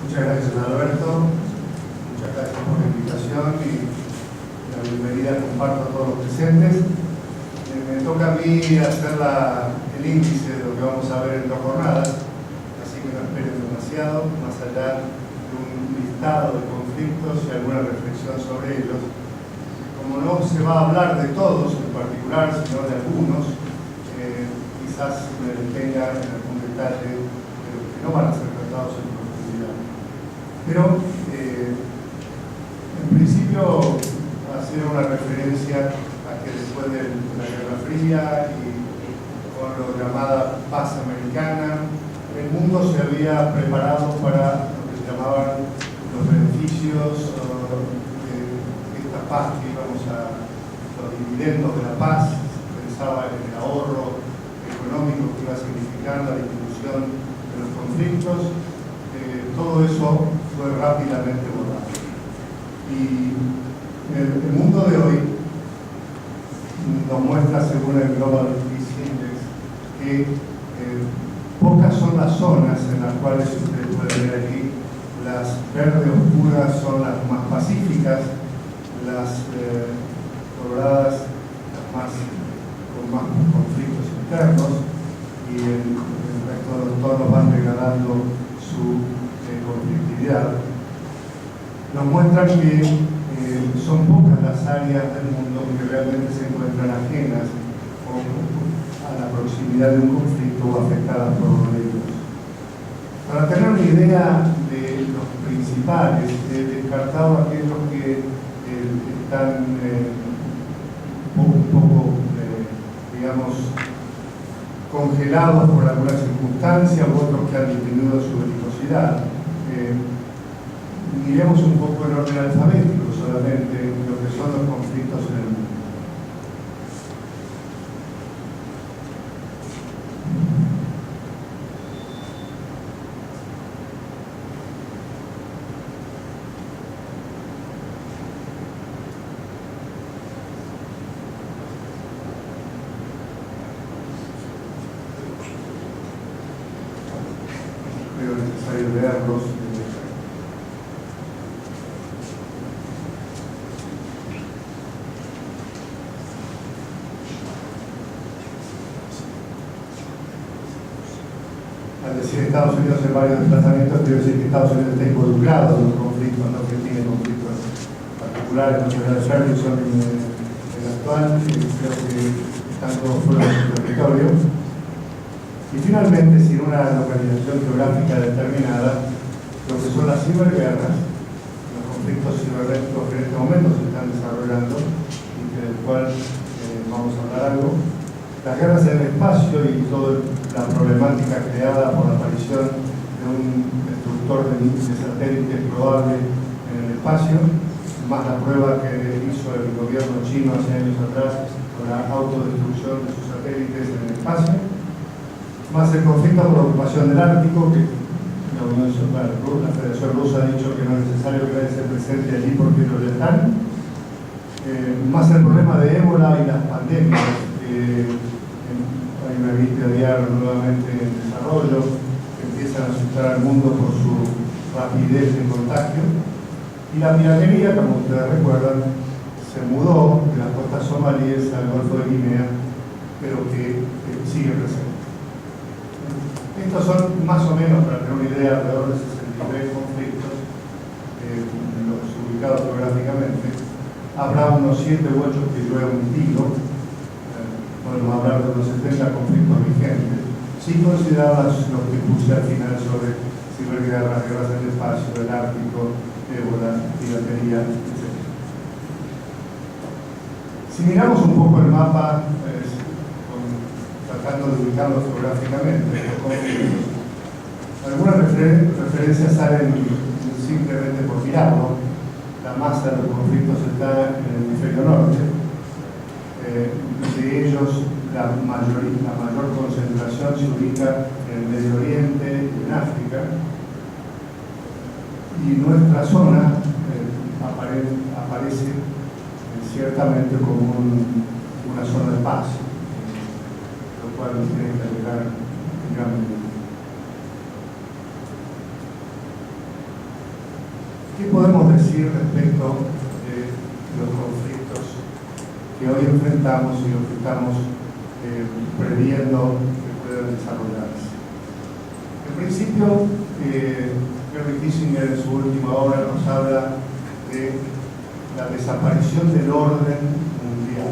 Muchas gracias, Alberto. Muchas gracias por la invitación y la bienvenida. Comparto a todos los presentes. Me toca a mí hacer el índice de lo que vamos a ver en 2 jornadas, así que no esperen demasiado, más allá de un listado de conflictos y alguna reflexión sobre ellos. Como no se va a hablar de todos en particular, sino de algunos, quizás me detenga en algún detalle de los que no van a ser tratados en profundidad. Pero, en principio, hacer una referencia a que después de la Guerra Fría y con lo llamada paz americana, el mundo se había preparado para lo que se llamaban los beneficios de esta paz que íbamos los dividendos de la paz. Se pensaba en el ahorro económico que iba a significar la disminución de los conflictos. Todo eso fue rápidamente borrado. Y el mundo de hoy nos muestra, según el Global Peace Index, que pocas son las zonas en las cuales ustedes pueden ver aquí. Las verdes oscuras son las más pacíficas, las doradas con más conflictos internos, y el resto de los tonos van degradando su conflictividad. Nos muestran que son pocas las áreas del mundo que realmente se encuentran ajenas a la proximidad de un conflicto o afectadas por uno de ellos. Para tener una idea de los principales, he descartado aquellos que están un poco digamos, congelados por alguna circunstancia, u otros que han disminuido su belicosidad. Miremos un poco en orden alfabético solamente lo que son los conflictos en el mundo. Creo necesario leerlos. Al decir Estados Unidos en varios desplazamientos, quiero decir que Estados Unidos está involucrado en los conflictos, no que tiene conflictos particulares, no que el Ferguson el actual, creo que están todos fuera de su territorio. Y finalmente, sin una localización geográfica determinada, lo que son las ciberguerras, los conflictos cibernéticos que en este momento se están desarrollando y del cual vamos a hablar algo. Las guerras en el espacio y toda la problemática creada por la aparición de un destructor de satélites probable en el espacio, más la prueba que hizo el gobierno chino hace años atrás con la autodestrucción de sus satélites en el espacio, más el conflicto por ocupación del Ártico, que la Federación Rusa ha dicho que no es necesario que vaya a ser presente allí porque ellos ya están, más el problema de ébola y las pandemias. Hay una gripe aviar nuevamente en desarrollo que empieza a asustar al mundo por su rapidez de contagio, y la piratería, como ustedes recuerdan, se mudó de las costas somalíes al Golfo de Guinea, pero que sigue presente. Estos son más o menos, para tener una idea, alrededor de 63 conflictos los ubicados geográficamente. Habrá unos 7 u 8 que yo he omitido. Podemos hablar de unos 70 conflictos vigentes, sin considerar los que puse al final sobre ciberguerras, guerras en el espacio, el Ártico, ébola, piratería, etc. Si miramos un poco el mapa, tratando de ubicarlos geográficamente, algunas referencias salen simplemente por mirarlo. La masa de los conflictos está en el hemisferio norte. De ellos, la mayor concentración se ubica en el Medio Oriente y en África, y nuestra zona aparece ciertamente como una zona de paz, lo cual nos tiene que alegrar en gran medida. decir respecto de los conflictos que hoy enfrentamos y los que estamos previendo que puedan desarrollarse? En principio, Henry Kissinger en su última obra nos habla de la desaparición del orden mundial,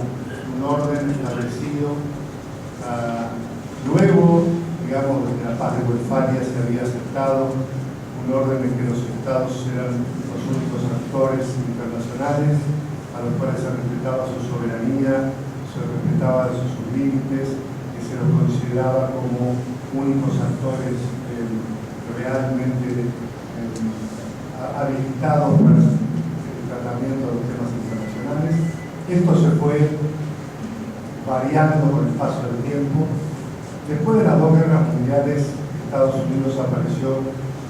un orden establecido luego, digamos, desde la paz de Westfalia se había aceptado un orden en que los estados eran los únicos actores internacionales a los cuales se respetaba su soberanía, se respetaba sus límites, que se los consideraba como únicos actores realmente habilitados para el tratamiento de los temas internacionales. Esto se fue variando con el paso del tiempo. Después de las dos guerras mundiales, Estados Unidos apareció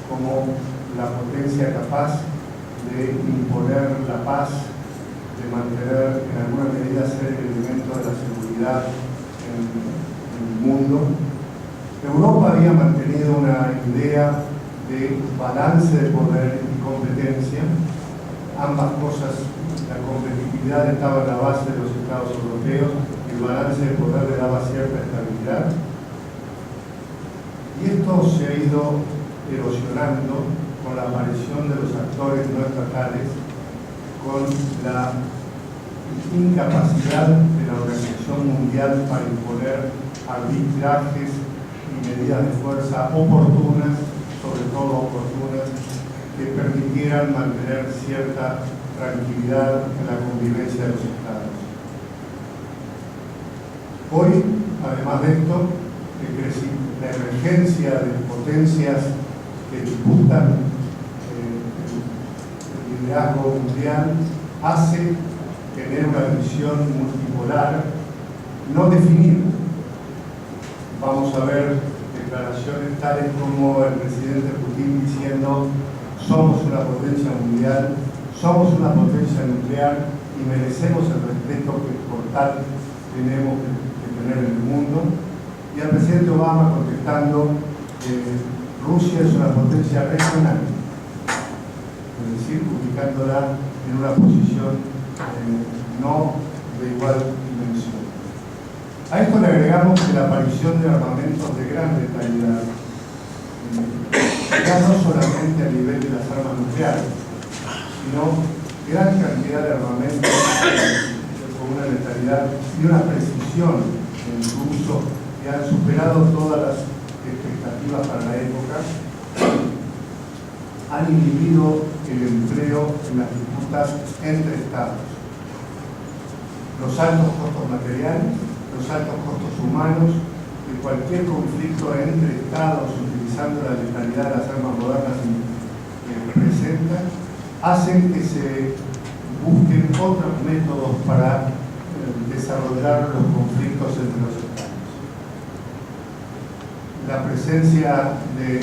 como la potencia capaz de imponer la paz, de mantener en alguna medida ser el elemento de la seguridad en el mundo. Europa había mantenido una idea de balance de poder y competencia. Ambas cosas, la competitividad estaba en la base de los estados europeos, el balance de poder le daba cierta estabilidad. Y esto se ha ido erosionando con la aparición de los actores no estatales, con la incapacidad de la Organización Mundial para imponer arbitrajes y medidas de fuerza oportunas, sobre todo oportunas, que permitieran mantener cierta tranquilidad en la convivencia de los estados. Hoy, además de esto, la emergencia de potencias que disputan el liderazgo mundial hace tener una visión multipolar no definida. Vamos a ver declaraciones tales como el presidente Putin diciendo: somos una potencia mundial, somos una potencia nuclear y merecemos el respeto que por tal tenemos que tener en el mundo. Y al presidente Obama contestando: Rusia es una potencia regional, es decir, ubicándola en una posición no de igual dimensión. A esto le agregamos que la aparición de armamentos de gran letalidad, ya no solamente a nivel de las armas nucleares, sino gran cantidad de armamentos con una letalidad y una precisión en su uso que han superado todas las expectativas para la época, han inhibido el empleo en las disputas entre estados. Los altos costos materiales, los altos costos humanos, de cualquier conflicto entre estados utilizando la letalidad de las armas modernas que presentan, hacen que se busquen otros métodos para desarrollar los conflictos entre los estados. La presencia de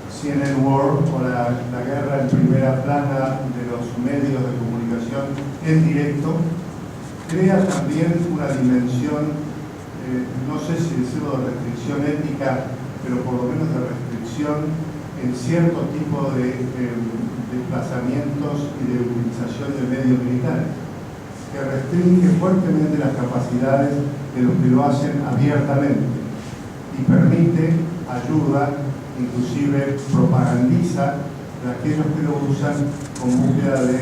CNN World o la guerra en primera plana de los medios de comunicación en directo crea también una dimensión, no sé si decirlo de restricción ética, pero por lo menos de restricción en cierto tipo de desplazamientos y de utilización de medios militares, que restringe fuertemente las capacidades de los que lo hacen abiertamente y permite, ayuda, inclusive propagandiza a aquellos que lo usan con búsqueda de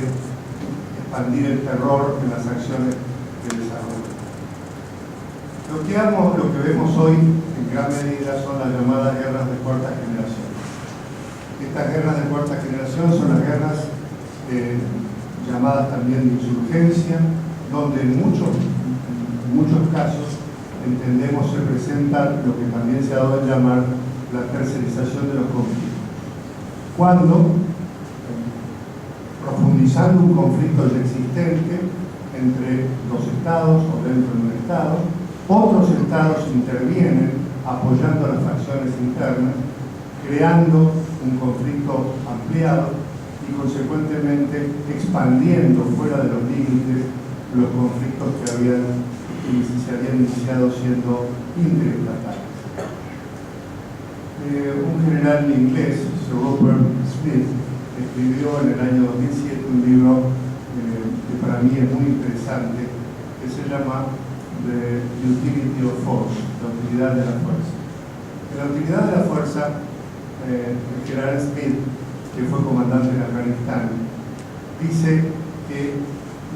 expandir el terror en las acciones de desarrollo. Lo que vemos hoy en gran medida son las llamadas guerras de cuarta generación. Estas guerras de cuarta generación son las guerras llamadas también de insurgencia, donde en muchos casos entendemos se presenta lo que también se ha dado a llamar la tercerización de los conflictos. Cuando, profundizando un conflicto ya existente entre los estados o dentro de un estado, otros estados intervienen apoyando a las facciones internas, creando un conflicto ampliado y consecuentemente expandiendo fuera de los límites los conflictos que se habían iniciado siendo interestatales. Un general inglés, Sir Robert Smith, escribió en el año 2007 un libro que para mí es muy interesante, que se llama The Utility of Force, la utilidad de la fuerza. En la utilidad de la fuerza, el general Smith, que fue comandante en Afganistán, dice que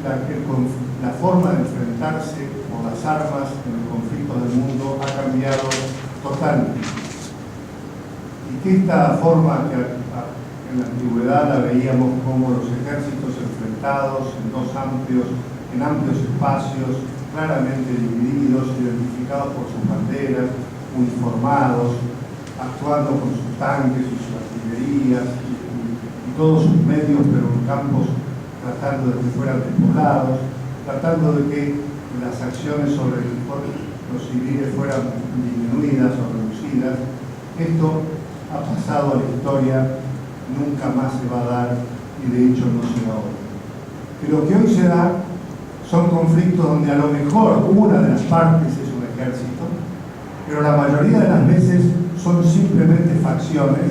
la forma de enfrentarse con las armas en los conflictos del mundo ha cambiado totalmente. Y que esta forma que en la antigüedad la veíamos como los ejércitos enfrentados en amplios espacios, claramente divididos, identificados por sus banderas, uniformados, actuando con sus tanques y sus artillerías y todos sus medios, pero en campos tratando de que fueran despoblados, tratando de que las acciones sobre los civiles fueran disminuidas o reducidas. Esto ha pasado a la historia, nunca más se va a dar y de hecho no se da hoy. Y lo que hoy se da son conflictos donde a lo mejor una de las partes es un ejército, pero la mayoría de las veces son simplemente facciones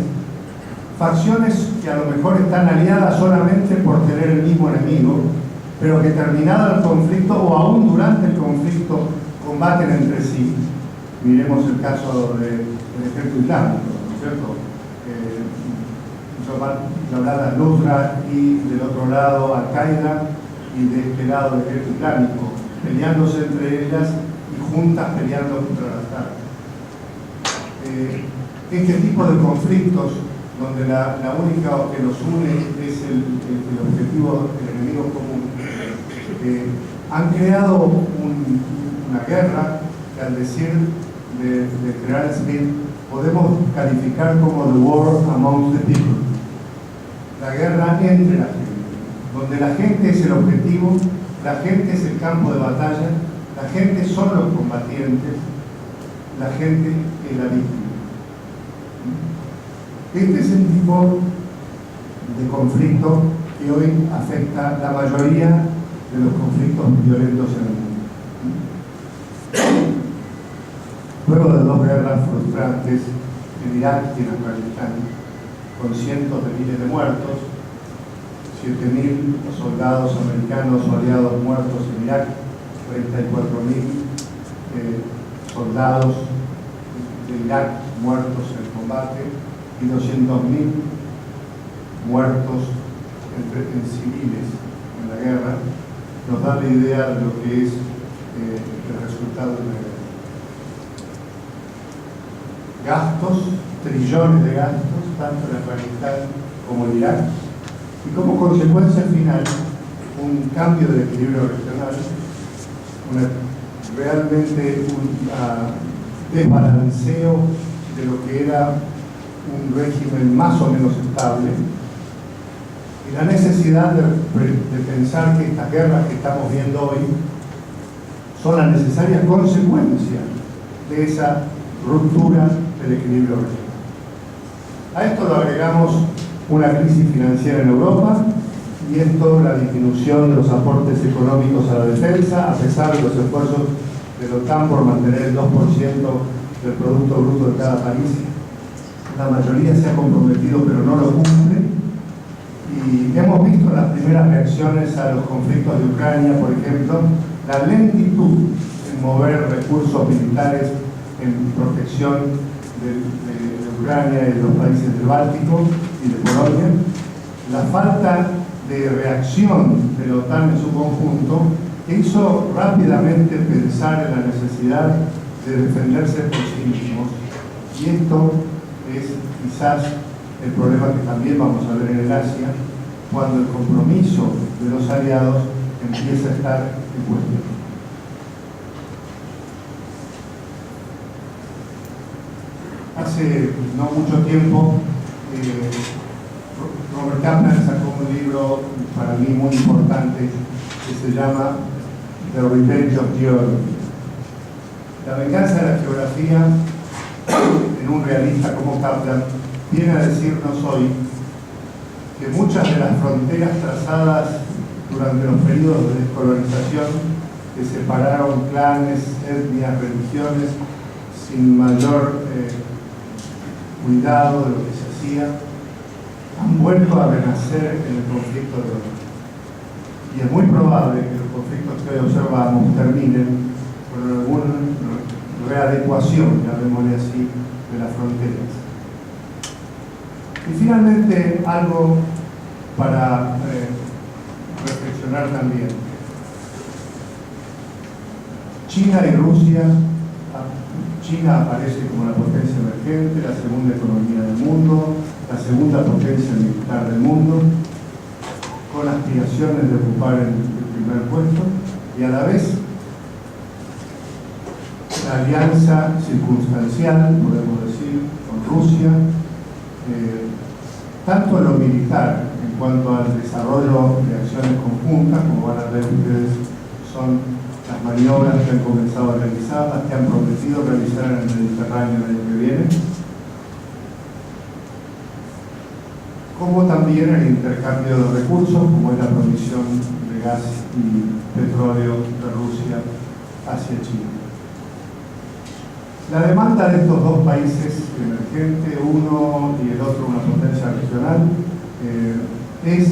que a lo mejor están aliadas solamente por tener el mismo enemigo, pero que terminado el conflicto o aún durante el conflicto combaten entre sí. Miremos el caso del ejército islámico, ¿no es cierto? Llamada Nusra y del otro lado Al-Qaeda y de este lado el ejército islámico, peleándose entre ellas y juntas peleando contra las armas. Este tipo de conflictos donde la única que los une es el objetivo, el enemigo común, han creado una guerra que al decir de general Smith podemos calificar como the war among the people, la guerra entre la gente, donde la gente es el objetivo, la gente es el campo de batalla, la gente son los combatientes, la gente es la víctima. Este es el tipo de conflicto que hoy afecta la mayoría de los conflictos violentos en el mundo. Luego de 2 guerras frustrantes en Irak y en Afganistán, con cientos de miles de muertos, 7.000 soldados americanos o aliados muertos en Irak, 34.000 soldados de Irak muertos en el combate y 200.000 muertos en civiles en la guerra, nos da la idea de lo que es el resultado de la guerra. Gastos, trillones de gastos, tanto en Afganistán como en Irak, y como consecuencia final un cambio de equilibrio regional, realmente un desbalanceo de lo que era un régimen más o menos estable, y la necesidad de pensar que estas guerras que estamos viendo hoy son la necesaria consecuencia de esa ruptura del equilibrio regional. A esto lo agregamos una crisis financiera en Europa y esto la disminución de los aportes económicos a la defensa, a pesar de los esfuerzos de la OTAN por mantener el 2% del Producto Bruto de cada país. La mayoría se ha comprometido pero no lo cumple, y hemos visto en las primeras reacciones a los conflictos de Ucrania, por ejemplo, la lentitud en mover recursos militares en protección de Ucrania y de los países del Báltico y de Polonia, la falta de reacción de la OTAN en su conjunto, que hizo rápidamente pensar en la necesidad de defenderse por sí mismos. Y esto es quizás el problema que también vamos a ver en el Asia, cuando el compromiso de los aliados empieza a estar en cuestión. Hace no mucho tiempo, Robert Kaplan sacó un libro para mí muy importante que se llama The Revenge of Geography. La venganza de la geografía, en un realista como Kaplan, viene a decirnos hoy que muchas de las fronteras trazadas durante los periodos de descolonización, que separaron clanes, etnias, religiones, sin mayor cuidado de lo que se hacía, han vuelto a renacer en el conflicto de hoy. Y es muy probable que los conflictos que hoy observamos terminen con alguna readecuación, llamémosle así, de las fronteras. Y finalmente, algo para reflexionar también. China y Rusia, China aparece como la potencia emergente, la segunda economía del mundo, la segunda potencia militar del mundo, con aspiraciones de ocupar el primer puesto, y a la vez la alianza circunstancial, podemos decir, con Rusia, tanto en lo militar, en cuanto al desarrollo de acciones conjuntas, como van a ver ustedes, son las maniobras que han comenzado a realizar, las que han prometido realizar en el Mediterráneo el año que viene, como también el intercambio de recursos, como es la provisión de gas y petróleo de Rusia hacia China. La demanda de estos dos países emergentes, uno y el otro una potencia regional, es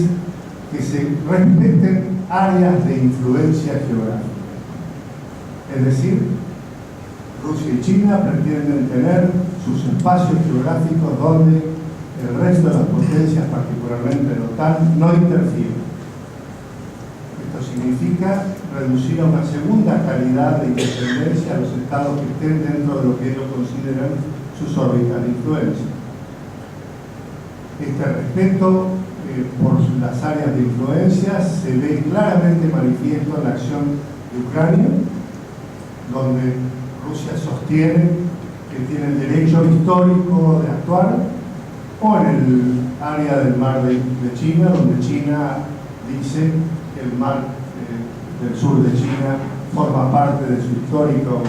que se respeten áreas de influencia geográfica. Es decir, Rusia y China pretenden tener sus espacios geográficos donde el resto de las potencias, particularmente la OTAN, no interfieren. Esto significa reducir a una segunda calidad de independencia a los estados que estén dentro de lo que ellos consideran sus órbitas de influencia. Este respeto por las áreas de influencia se ve claramente manifiesto en la acción de Ucrania, donde Rusia sostiene que tiene el derecho histórico de actuar, o en el área del mar de China, donde China dice que el mar del sur de China forma parte de su histórico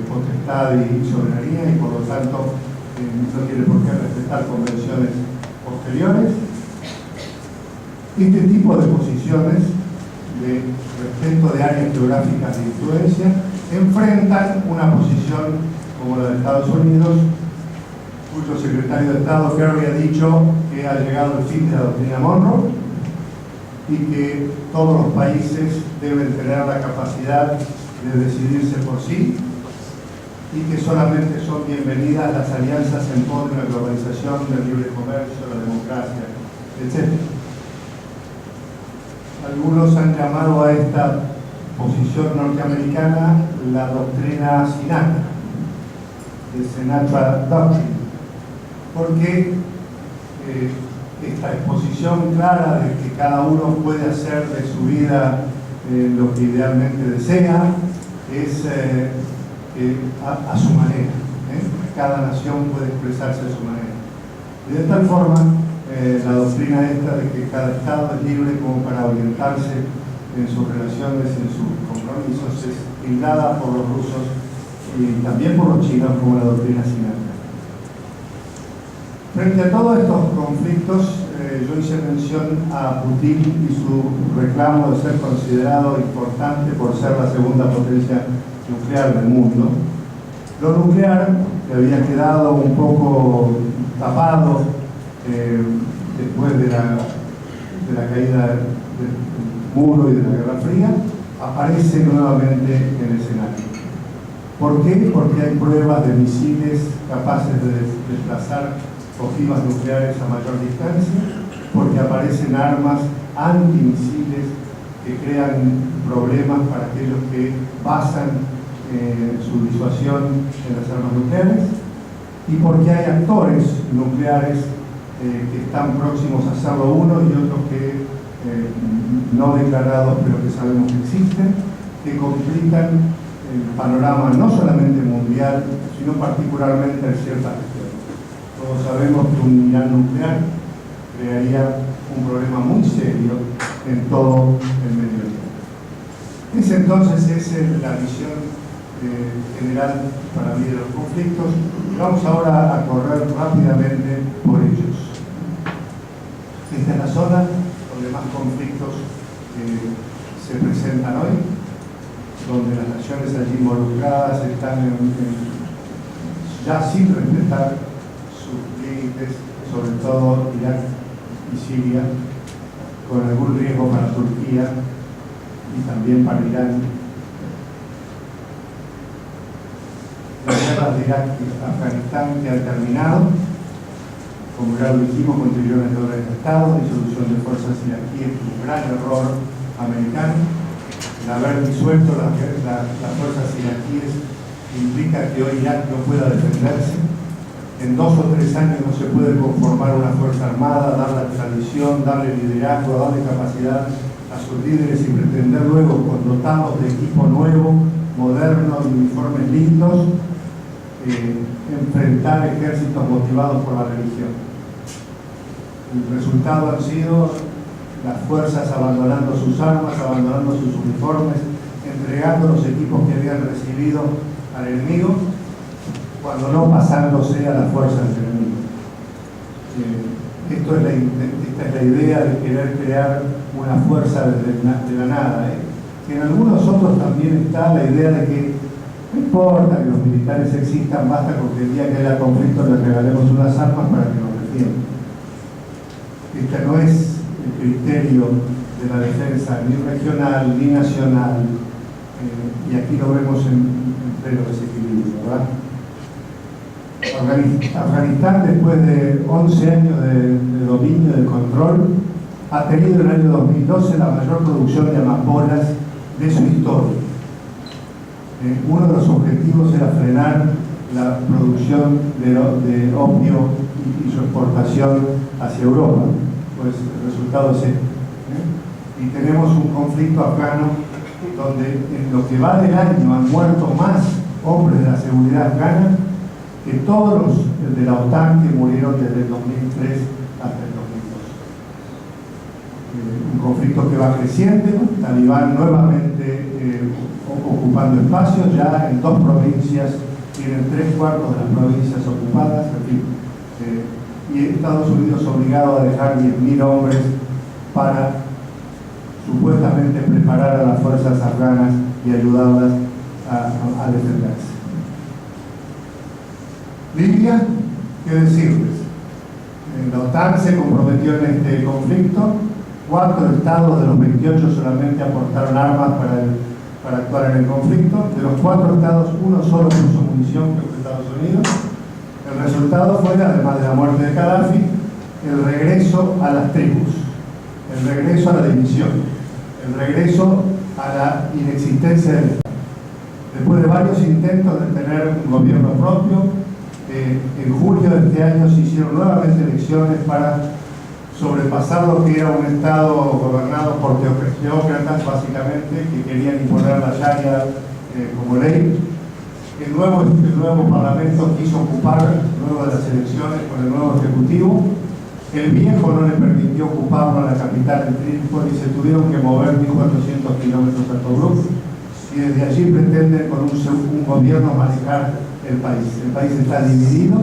potestad y soberanía, y por lo tanto no tiene por qué respetar convenciones posteriores. Este tipo de posiciones de respeto de áreas geográficas de influencia enfrentan una posición como la de Estados Unidos, cuyo secretario de Estado Kerry ha dicho que ha llegado el fin de la doctrina Monroe y que todos los países deben tener la capacidad de decidirse por sí, y que solamente son bienvenidas las alianzas en pos de la globalización, del libre comercio, la democracia, etc. Algunos han llamado a esta posición norteamericana la doctrina Sinatra, de Sinatra Doctrine, porque esta exposición clara de que cada uno puede hacer de su vida lo que idealmente desea es a su manera. Cada nación puede expresarse a su manera. Y de tal forma, la doctrina esta de que cada Estado es libre como para orientarse en sus relaciones, en sus compromisos, es tildada por los rusos y también por los chinos como la doctrina Sinatra. Frente a todos estos conflictos, yo hice mención a Putin y su reclamo de ser considerado importante por ser la segunda potencia nuclear del mundo. Lo nuclear, que había quedado un poco tapado después de la caída del muro y de la Guerra Fría, aparece nuevamente en el escenario. ¿Por qué? Porque hay pruebas de misiles capaces de desplazar ojivas nucleares a mayor distancia, porque aparecen armas antimisiles que crean problemas para aquellos que basan su disuasión en las armas nucleares, y porque hay actores nucleares que están próximos a hacerlo uno y otros que no declarados pero que sabemos que existen, que complican el panorama no solamente mundial, sino particularmente en ciertas regiones. Todos sabemos que un Irán nuclear crearía un problema muy serio en todo el Medio Oriente. Esa entonces es la visión general para mí de los conflictos. Vamos ahora a correr rápidamente por ellos. Esta es la zona donde más conflictos se presentan hoy, donde las naciones allí involucradas están ya sin respetar sus límites sobre todo Irak y Siria, con algún riesgo para Turquía y también para Irán. Las guerras de Irak y Afganistán que han terminado, como ya lo dijimos, con trillones de dólares gastados, disolución de fuerzas iraquíes, un gran error americano. El haber disuelto las fuerzas iraquíes implica que hoy Irak no pueda defenderse. En 2 o 3 años no se puede conformar una fuerza armada, darle tradición, darle liderazgo, darle capacidad a sus líderes y pretender luego, con dotados de equipo nuevo, moderno y uniformes lindos, enfrentar ejércitos motivados por la religión. El resultado han sido las fuerzas abandonando sus armas, abandonando sus uniformes, entregando los equipos que habían recibido al enemigo, cuando no pasándose a las fuerzas del enemigo. Esta es la idea de querer crear una fuerza de la nada. Que en algunos otros también está la idea de que no importa que los militares existan, basta con que el día que haya conflicto les regalemos unas armas para que nos defiendan. Este no es el criterio de la defensa ni regional ni nacional, y aquí lo vemos en pleno desequilibrio, ¿verdad? Afganistán, después de 11 años de dominio y de control, ha tenido en el año 2012 la mayor producción de amapolas de su historia. Uno de los objetivos era frenar la producción de opio y su exportación hacia Europa. Pues el resultado es este. Y tenemos un conflicto afgano donde en lo que va del año han muerto más hombres de la seguridad afgana que todos los de la OTAN que murieron desde el 2003 hasta el 2002. Un conflicto que va creciendo, Talibán nuevamente ocupando espacios, ya en 2 provincias, tienen 3/4 de las provincias ocupadas, en fin, y Estados Unidos obligado a dejar 10.000 hombres para supuestamente preparar a las fuerzas afganas y ayudarlas a defenderse. Libia, ¿qué decirles? La OTAN se comprometió en este conflicto. 4 estados de los 28 solamente aportaron armas para actuar en el conflicto. De los 4 estados, uno solo puso munición, que fue Estados Unidos. El resultado fue, además de la muerte de Gaddafi, el regreso a las tribus, el regreso a la división, el regreso a la inexistencia del Estado. Después de varios intentos de tener un gobierno propio, en julio de este año se hicieron nuevamente elecciones para sobrepasar lo que era un Estado gobernado por teócratas, básicamente, que querían imponer la Sharia como ley. El nuevo Parlamento quiso ocupar, luego de las elecciones, con el nuevo Ejecutivo. El viejo no le permitió ocuparlo a la capital, en Trípoli, y se tuvieron que mover 1.400 kilómetros a Tobruk, y desde allí pretenden con un gobierno manejar el país. El país está dividido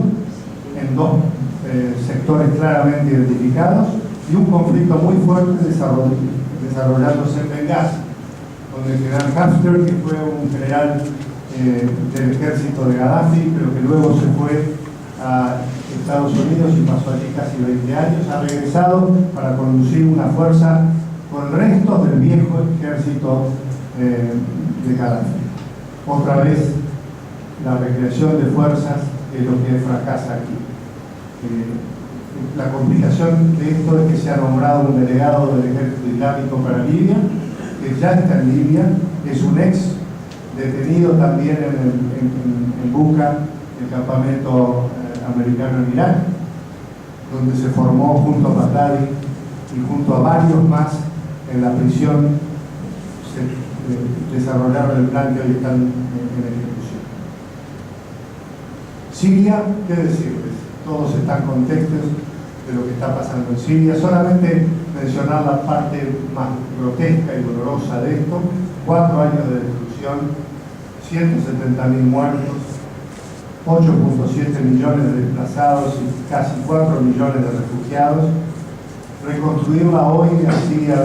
en 2 sectores claramente identificados y un conflicto muy fuerte desarrollándose en Benghazi, donde el general Haftar, que fue un general del ejército de Gaddafi, pero que luego se fue a Estados Unidos y pasó allí casi 20 años, ha regresado para conducir una fuerza con restos del viejo ejército de Gaddafi. Otra vez la recreación de fuerzas es lo que fracasa aquí. La complicación de esto es que se ha nombrado un delegado del ejército islámico para Libia, que ya está en Libia, es un ex detenido también en Buca, el campamento americano en Irak, donde se formó junto a Baghdadi y junto a varios más en la prisión, se desarrollaron el plan que hoy están en ejecución. Siria, ¿qué decirles? Todos están contentos de lo que está pasando en Siria. Solamente mencionar la parte más grotesca y dolorosa de esto: 4 años de destrucción, 170.000 muertos, 8.7 millones de desplazados y casi 4 millones de refugiados. Reconstruirla hoy en Siria,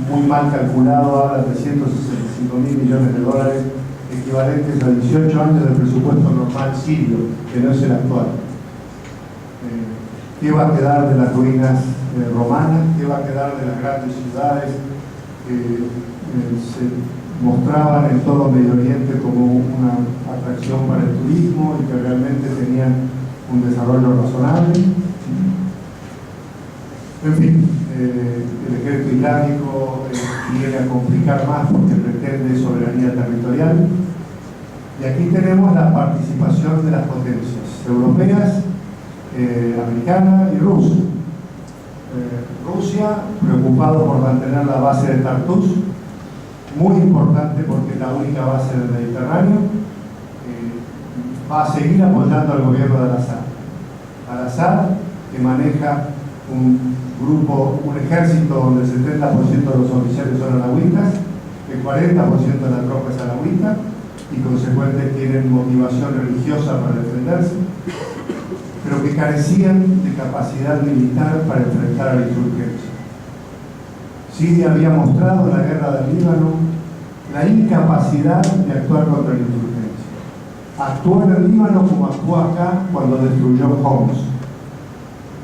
muy mal calculado, habla de 165.000 millones de dólares, equivalentes a 18 años del presupuesto normal sirio, que no es el actual. ¿Qué va a quedar de las ruinas romanas? ¿Qué va a quedar de las grandes ciudades que se mostraban en todo Medio Oriente como una atracción para el turismo y que realmente tenían un desarrollo razonable? En fin, el ejército islámico viene a complicar más porque pretende soberanía territorial. Y aquí tenemos la participación de las potencias europeas, americana y rusa. Rusia, preocupado por mantener la base de Tartus, muy importante porque es la única base del Mediterráneo, va a seguir apoyando al gobierno de Al-Assad. Al-Assad, que maneja un ejército donde el 70% de los oficiales son alauitas, el 40% de la tropa es alauita y consecuentemente tienen motivación religiosa para defenderse, pero que carecían de capacidad militar para enfrentar a la insurgencia. Siria había mostrado en la guerra del Líbano la incapacidad de actuar contra la insurgencia. Actuó en el Líbano como actuó acá cuando destruyó Homs.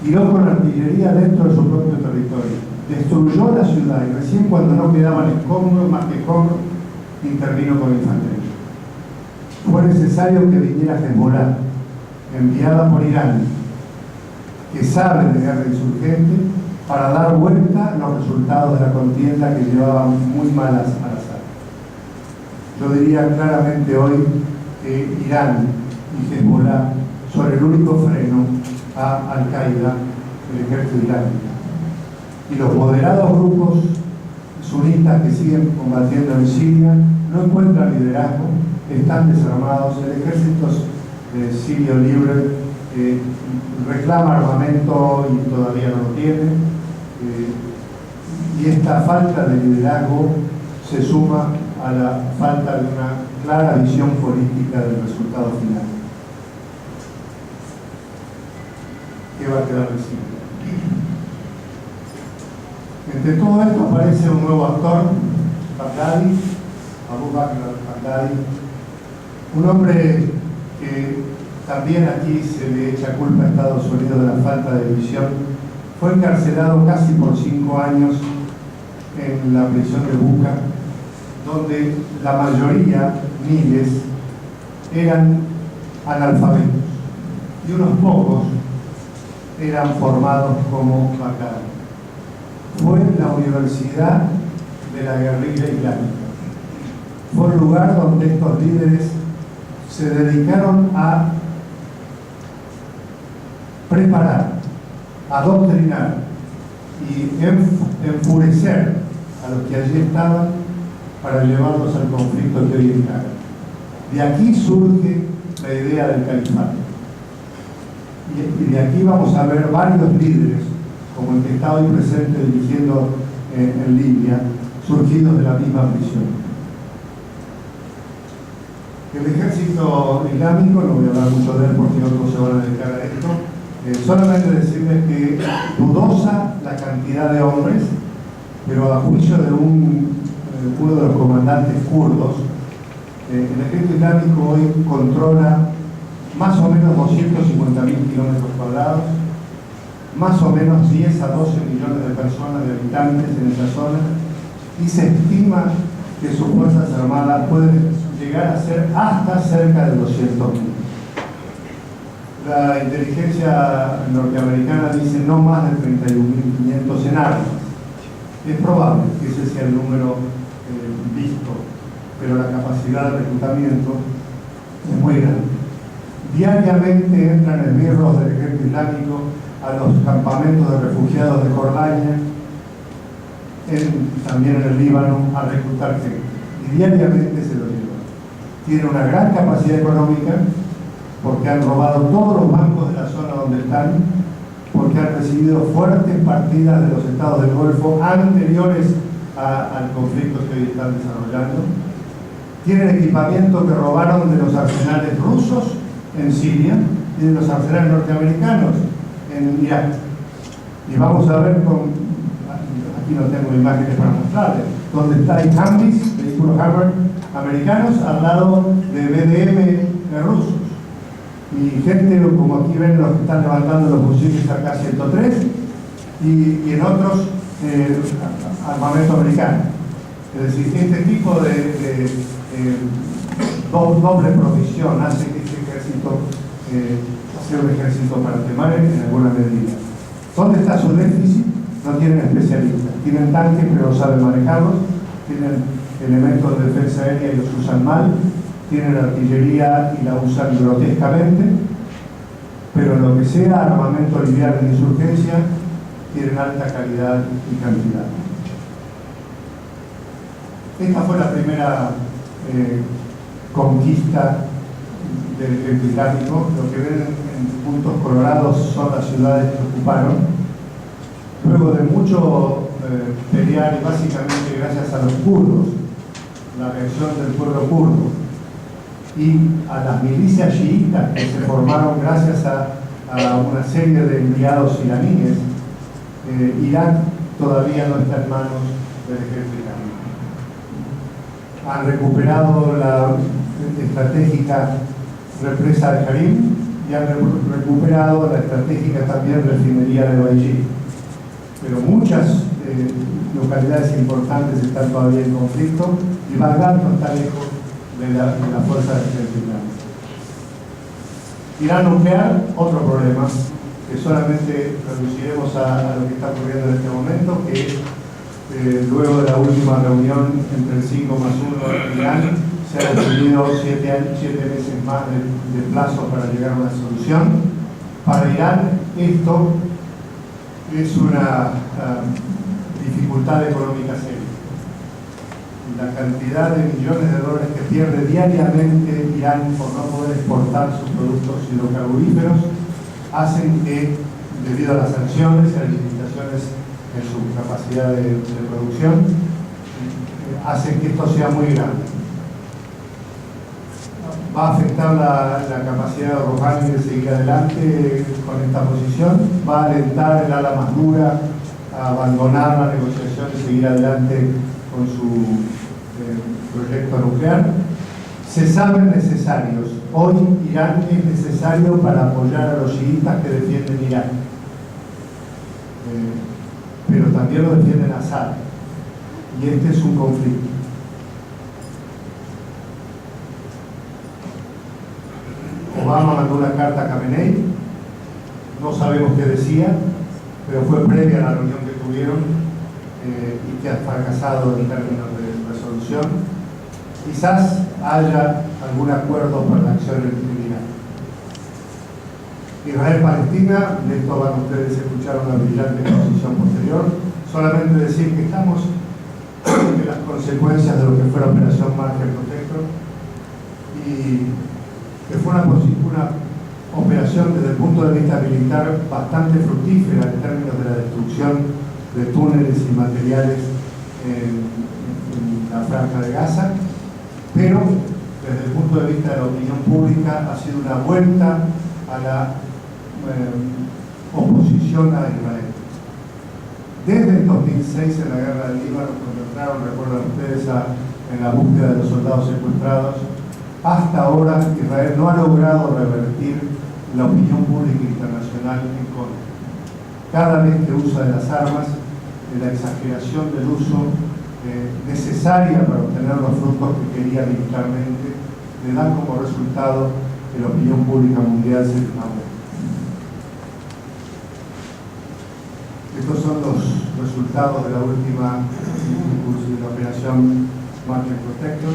Tiró con artillería dentro de su propio territorio. Destruyó la ciudad y recién cuando no quedaban escombros, más que escombros, intervino con infantería. Fue necesario que viniera Hezbollah, enviada por Irán, que sabe de guerra insurgente, para dar vuelta a los resultados de la contienda que llevaban muy malas a Assad. Yo diría claramente hoy que Irán y Hezbollah son el único freno a Al-Qaeda, el ejército islámico. Y los moderados grupos sunitas que siguen combatiendo en Siria no encuentran liderazgo, están desarmados. El ejército sirio libre reclama armamento y todavía no lo tiene. Y esta falta de liderazgo se suma a la falta de una clara visión política del resultado final. ¿Qué va a quedar de Siria? Entre todo esto aparece un nuevo actor, Baghdadi, Abu Bakr al-Baghdadi, un hombre que también aquí se le echa culpa a Estados Unidos de la falta de visión. Fue encarcelado casi por 5 años en la prisión de Buca, donde la mayoría, miles, eran analfabetos y unos pocos eran formados como Baghdadi. Fue la universidad de la guerrilla islámica. Fue el lugar donde estos líderes se dedicaron a preparar, adoctrinar y enfurecer a los que allí estaban para llevarlos al conflicto que hoy está. De aquí surge la idea del califato. Y de aquí vamos a ver varios líderes, como el que está hoy presente dirigiendo en Libia, surgidos de la misma prisión. El ejército islámico, no voy a hablar mucho de él porque otros se van a dedicar a esto, solamente decirles que dudosa la cantidad de hombres, pero a juicio de uno de los comandantes kurdos, el ejército islámico hoy controla más o menos 250.000 kilómetros cuadrados, más o menos 10 a 12 millones de personas, de habitantes en esa zona, y se estima que sus fuerzas armadas pueden llegar a ser hasta cerca de 200.000. La inteligencia norteamericana dice no más de 31.500 en armas. Es probable que ese sea el número visto, pero la capacidad de reclutamiento es muy grande. Diariamente entran esbirros del ejército islámico a los campamentos de refugiados de Jordania, también en el Líbano, a reclutar gente. Y diariamente se lo llevan. Tienen una gran capacidad económica porque han robado todos los bancos de la zona donde están, porque han recibido fuertes partidas de los estados del Golfo anteriores al conflicto que hoy están desarrollando. Tienen equipamiento que robaron de los arsenales rusos en Siria y de los arsenales norteamericanos en Irak. Y vamos a ver aquí no tengo imágenes para mostrarles, donde está el Humvees, vehículos Hammer americanos, al lado de BDM rusos. Y gente, como aquí ven, los que están levantando los fusiles AK-103 y en otros armamento americano. Es decir, este tipo de doble provisión hace que este ejército sea un ejército para temar en alguna medida. ¿Dónde está su déficit? No tienen especialistas. Tienen tanques, pero no saben manejarlos. Tienen elementos de defensa aérea y los usan mal. Tienen artillería y la usan grotescamente. Pero en lo que sea armamento liviano de insurgencia, tienen alta calidad y cantidad. Esta fue la primera conquista del ejército islámico. Lo que ven en puntos colorados son las ciudades que ocuparon. Luego de mucho pelear, y básicamente gracias a los kurdos, la reacción del pueblo kurdo y a las milicias chiitas que se formaron gracias a una serie de enviados iraníes, Irak todavía no está en manos del ejército islámico. Han recuperado la estratégica represa de Harim y han recuperado la estratégica también refinería de Baiji. Pero muchas localidades importantes están todavía en conflicto y Bagdad no está lejos de la fuerza del ejército islámico. Irán nuclear, otro problema que solamente reduciremos a lo que está ocurriendo en este momento, que luego de la última reunión entre el 5+1 y Irán se ha definido 7 meses más de plazo para llegar a una solución. Para Irán esto es una dificultad económica seria. La cantidad de millones de dólares que pierde diariamente Irán por no poder exportar sus productos hidrocarburíferos hacen que, debido a las sanciones y las limitaciones en su capacidad de producción, hacen que esto sea muy grande. Va a afectar la capacidad de Rouhani de seguir adelante con esta posición, va a alentar el ala más dura a abandonar la negociación y seguir adelante con su proyecto nuclear. Se saben necesarios. Hoy Irán es necesario para apoyar a los chiitas que defienden Irak. Pero también lo defienden Assad. Y este es un conflicto. Obama mandó una carta a Khamenei, no sabemos qué decía, pero fue previa a la reunión que tuvieron y que ha fracasado en términos de resolución. Quizás haya algún acuerdo para la acción en Irak. Israel-Palestina, de esto van ustedes a escuchar una brillante exposición posterior. Solamente decir que estamos en las consecuencias de lo que fue la operación Marker Protector y que fue una operación desde el punto de vista militar bastante fructífera en términos de la destrucción de túneles y materiales en la franja de Gaza, pero desde el punto de vista de la opinión pública ha sido una vuelta a la oposición a Israel. Desde el 2006, en la guerra del Líbano, cuando entraron, recuerdan ustedes, en la búsqueda de los soldados secuestrados, hasta ahora Israel no ha logrado revertir la opinión pública internacional en contra. Cada vez que usa de las armas, de la exageración del uso necesaria para obtener los frutos que quería militarmente, le dan como resultado que la opinión pública mundial se desmaya. Estos son los resultados de la última de la operación Marker Protector.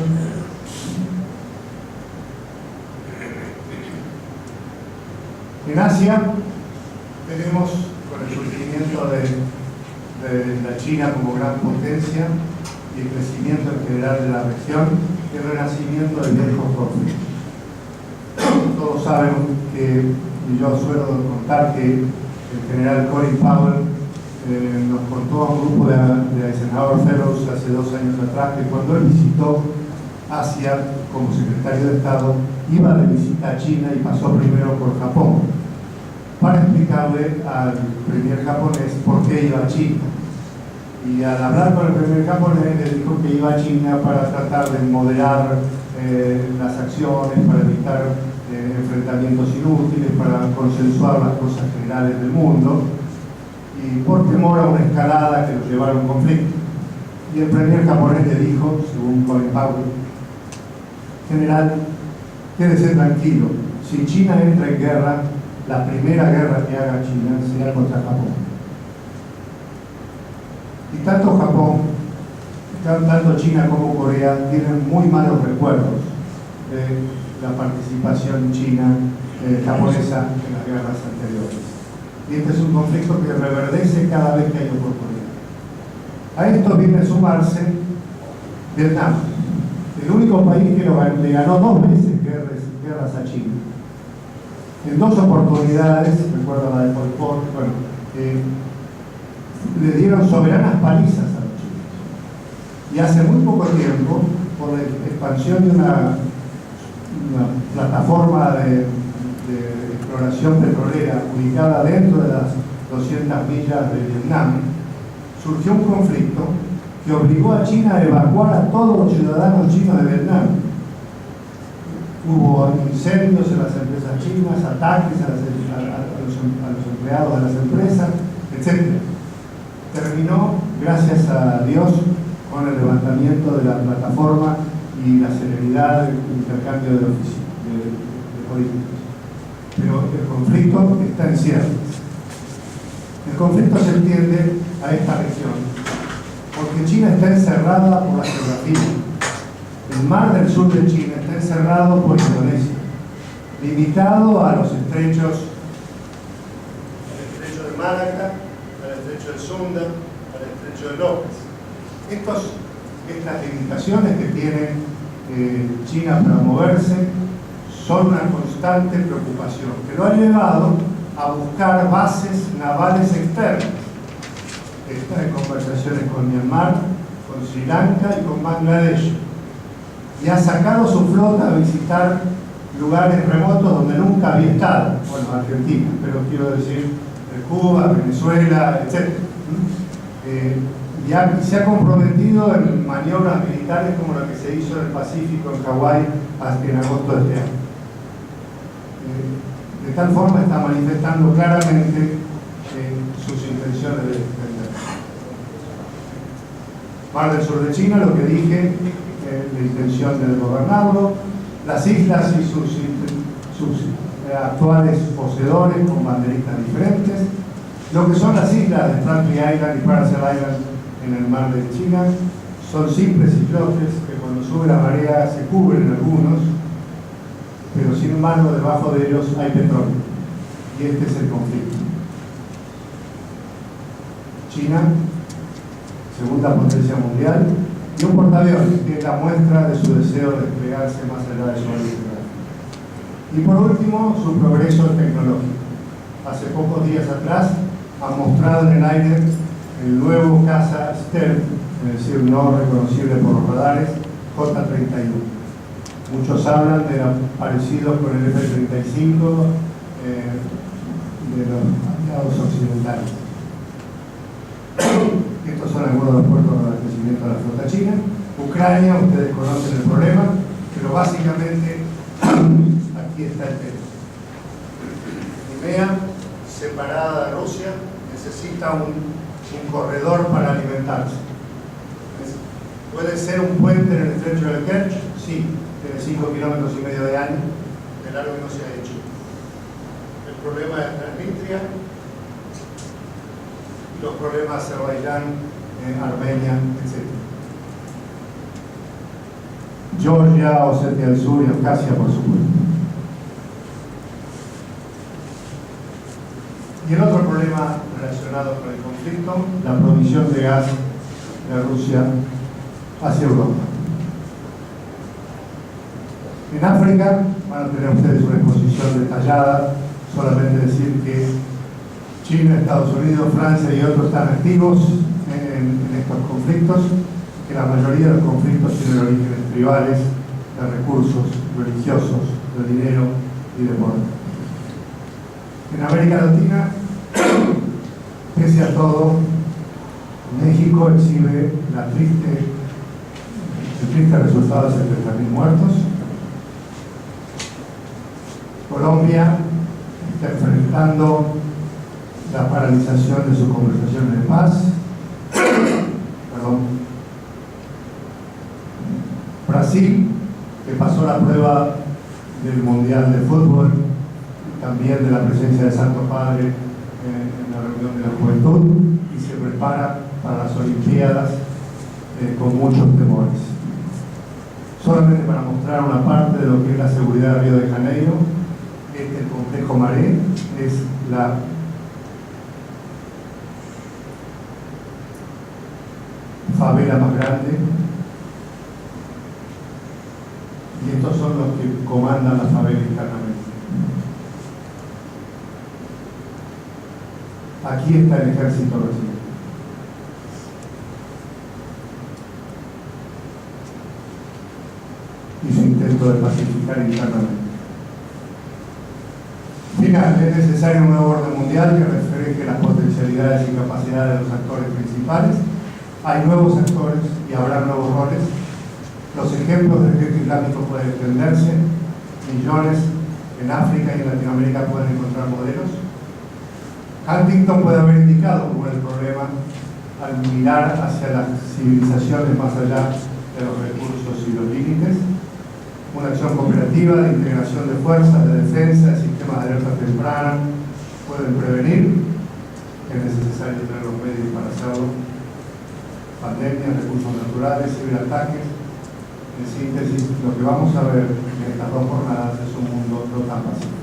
En Asia tenemos, con el surgimiento de la China como gran potencia y el crecimiento en general de la región, el renacimiento del viejo conflicto. Todos saben que, y yo suelo contar que el general Colin Powell nos contó a un grupo de Eisenhower Fellows hace 2 años atrás que cuando él visitó Asia como secretario de Estado, iba de visita a China y pasó primero por Japón para explicarle al primer japonés por qué iba a China. Y al hablar con el primer japonés le dijo que iba a China para tratar de moderar las acciones, para evitar enfrentamientos inútiles, para consensuar las cosas generales del mundo, y por temor a una escalada que los llevara a un conflicto. Y el premier japonés le dijo, según Colin Powell: general, quédese tranquilo, si China entra en guerra, la primera guerra que haga China será contra Japón. Y tanto China como Corea tienen muy malos recuerdos de la participación japonesa en las guerras anteriores. Y este es un conflicto que reverdece cada vez que hay oportunidad. A esto viene a sumarse Vietnam, el único país que le ganó 2 veces guerras a China. En 2 oportunidades, recuerdo la de Pol Pot, le dieron soberanas palizas a los chinos. Y hace muy poco tiempo, por la expansión de una plataforma de exploración petrolera ubicada dentro de las 200 millas de Vietnam, surgió un conflicto que obligó a China a evacuar a todos los ciudadanos chinos de Vietnam. Hubo incendios en las empresas chinas, ataques a los empleados de las empresas, etc. Terminó, gracias a Dios, con el levantamiento de la plataforma y la celeridad del intercambio de políticos. Pero el conflicto está en ciernes. El conflicto se extiende a esta región porque China está encerrada por la geografía. El mar del sur de China está encerrado por Indonesia, limitado a los estrechos, al estrecho de Malaca, al estrecho de Sunda, al estrecho de López. Estas limitaciones que tiene China para moverse son una constante preocupación, que lo ha llevado a buscar bases navales externas. Está en conversaciones con Myanmar, con Sri Lanka y con Bangladesh. Y ha sacado su flota a visitar lugares remotos donde nunca había estado. Bueno, Argentina, pero quiero decir Cuba, Venezuela, etc. Y se ha comprometido en maniobras militares como la que se hizo en el Pacífico, en Hawái, en agosto de este año. De tal forma está manifestando claramente sus intenciones de defender. Mar del Sur de China, lo que dije, la intención de gobernarlo, las islas y sus actuales poseedores con banderitas diferentes, lo que son las islas de Franklin Island y Paracel Island en el mar de China, son simples islotes que cuando sube la marea se cubren algunos, pero sin embargo debajo de ellos hay petróleo, y este es el conflicto. China, segunda potencia mundial, y un portaaviones, que es la muestra de su deseo de desplegarse más allá de su origen. Y por último, su progreso tecnológico. Hace pocos días atrás ha mostrado en el aire el nuevo caza stealth, es decir, no reconocible por los radares, J-31. Muchos hablan de parecidos con el F-35 de los aliados occidentales. Estos son algunos de los puertos de abastecimiento de la flota china. Ucrania, ustedes conocen el problema, pero básicamente aquí está el tema. Crimea, separada de Rusia, necesita un corredor para alimentarse. ¿Puede ser un puente en el estrecho del Kerch? Sí, tiene 5,5 kilómetros de año, de largo que no se ha hecho. El problema es Transnistria, los problemas de Azerbaiyán, Armenia, etc. Georgia, Osetia del Sur y Abjasia, por supuesto. Y el otro problema relacionado con el conflicto, la provisión de gas de Rusia hacia Europa. En África van a tener ustedes una exposición detallada, solamente decir que China, Estados Unidos, Francia y otros están activos en estos conflictos, que la mayoría de los conflictos tienen orígenes tribales, de recursos, religiosos, de dinero y de poder. En América Latina, pese a todo, México exhibe el triste resultado de 70.000 muertos, Colombia está enfrentando la paralización de sus conversaciones de paz. Perdón. Brasil, que pasó la prueba del Mundial de Fútbol, también de la presencia del Santo Padre en la reunión de la juventud, y se prepara para las Olimpiadas con muchos temores. Solamente para mostrar una parte de lo que es la seguridad de Río de Janeiro, el complejo Maré es la favela más grande, y estos son los que comandan la favela internamente. Aquí está el ejército brasileño. Y su intento de pacificar internamente. Final, es necesario un nuevo orden mundial que refleje las potencialidades y capacidades de los actores principales. Hay nuevos actores y habrá nuevos roles. Los ejemplos del ejército islámico pueden extenderse. Millones en África y en Latinoamérica pueden encontrar modelos. Huntington puede haber indicado cuál es el problema al mirar hacia las civilizaciones más allá de los recursos y los límites. Una acción cooperativa de integración de fuerzas, de defensa, de sistemas de alerta temprana pueden prevenir. Es necesario tener los medios para hacerlo. Pandemias, recursos naturales, ciberataques. En síntesis, lo que vamos a ver en estas dos jornadas es un mundo no tan pacífico.